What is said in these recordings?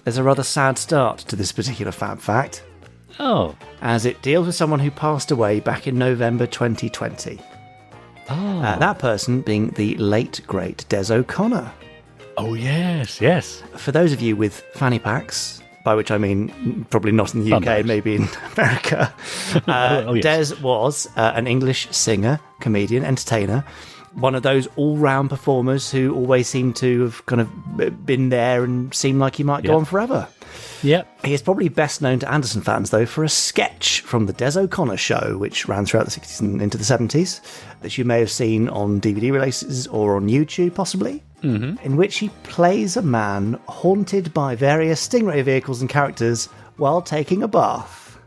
there's a rather sad start to this particular Fab Fact, Oh. as it deals with someone who passed away back in November 2020. Oh. That person being the late, great Des O'Connor. Oh, yes, yes. For those of you with fanny packs, by which I mean probably not in the UK, Fun maybe in America, yes. Des was an English singer, comedian, entertainer, one of those all-round performers who always seemed to have kind of been there and seemed like he might go on forever. Yep. He is probably best known to Anderson fans, though, for a sketch from the Des O'Connor Show, which ran throughout the 60s and into the 70s, that you may have seen on DVD releases or on YouTube, possibly, in which he plays a man haunted by various Stingray vehicles and characters while taking a bath.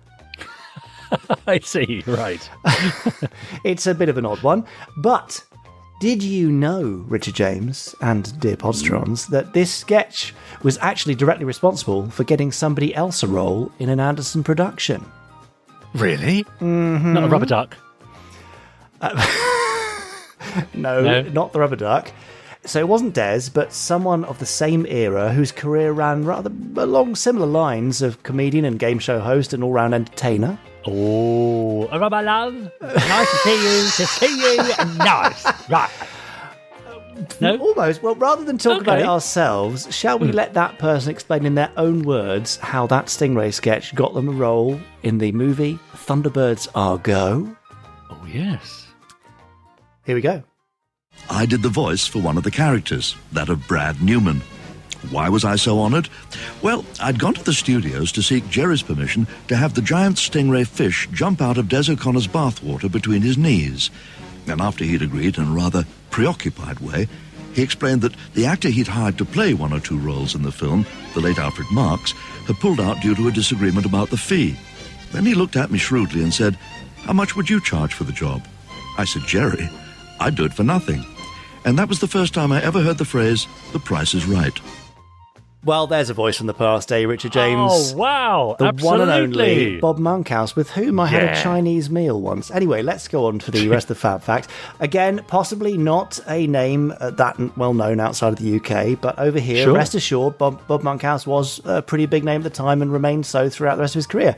I see, right. It's a bit of an odd one, but did you know, Richard James and dear Podstrons, that this sketch was actually directly responsible for getting somebody else a role in an Anderson production? Really? Mm-hmm. Not a rubber duck? No, not the rubber duck. So it wasn't Des, but someone of the same era whose career ran rather along similar lines of comedian and game show host and all-round entertainer. Oh, a rubber love. Nice to see you. Nice. Right. No? Almost. Well, rather than talk about it ourselves, shall we let that person explain in their own words how that Stingray sketch got them a role in the movie Thunderbirds Are Go? Oh, yes. Here we go. I did the voice for one of the characters, that of Brad Newman. Why was I so honoured? Well, I'd gone to the studios to seek Gerry's permission to have the giant stingray fish jump out of Des O'Connor's bathwater between his knees. And after he'd agreed in a rather preoccupied way, he explained that the actor he'd hired to play one or two roles in the film, the late Alfred Marks, had pulled out due to a disagreement about the fee. Then he looked at me shrewdly and said, "How much would you charge for the job?" I said, "Gerry, I'd do it for nothing." And that was the first time I ever heard the phrase, "the price is right." Well, there's a voice from the past, Richard James. Oh, wow. The Absolutely. one and only Bob Monkhouse, with whom I had a Chinese meal once. Anyway, let's go on for the rest of the Fab Fact. Again, possibly not a name that well known outside of the UK, but over here, rest assured, Bob Monkhouse was a pretty big name at the time and remained so throughout the rest of his career.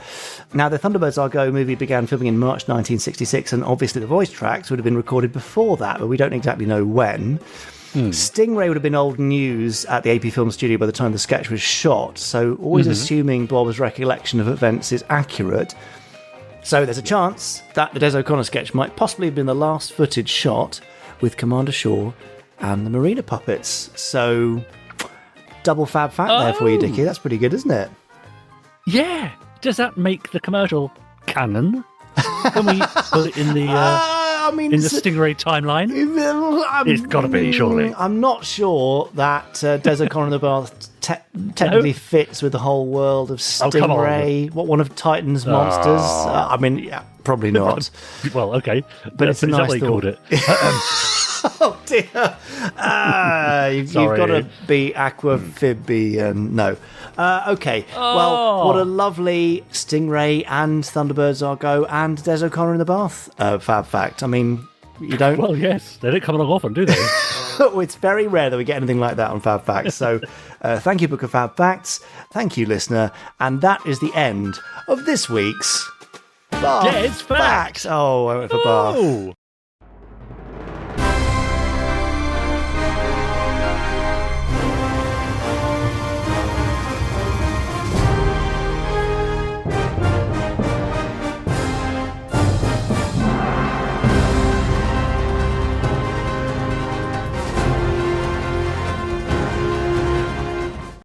Now, the Thunderbirds Are Go movie began filming in March 1966, and obviously the voice tracks would have been recorded before that, but we don't exactly know when. Stingray would have been old news at the AP Film Studio by the time the sketch was shot, so always assuming Bob's recollection of events is accurate. So there's a chance that the Des O'Connor sketch might possibly have been the last footage shot with Commander Shore and the Marina puppets. So, double Fab Fact there for you, Dickie. That's pretty good, isn't it? Yeah. Does that make the commercial canon? Can we put it in the... in the Stingray timeline? It's got to be, surely. I'm not sure that Des O'Connor in the Bath technically fits with the whole world of Stingray. What, one of Titan's monsters? I mean, yeah, probably not. Well, okay. But it's a nice what you called it. Oh, dear. You've got to be aquamphibian. No. Okay. Well, what a lovely Stingray and Thunderbirds Are Go and Des O'Connor in the Bath Fab Fact. I mean, you don't... Well, yes. They don't come along often, do they? It's very rare that we get anything like that on Fab Facts. So thank you, Book of Fab Facts. Thank you, listener. And that is the end of this week's Bath Des Facts. Oh, I went for Bath.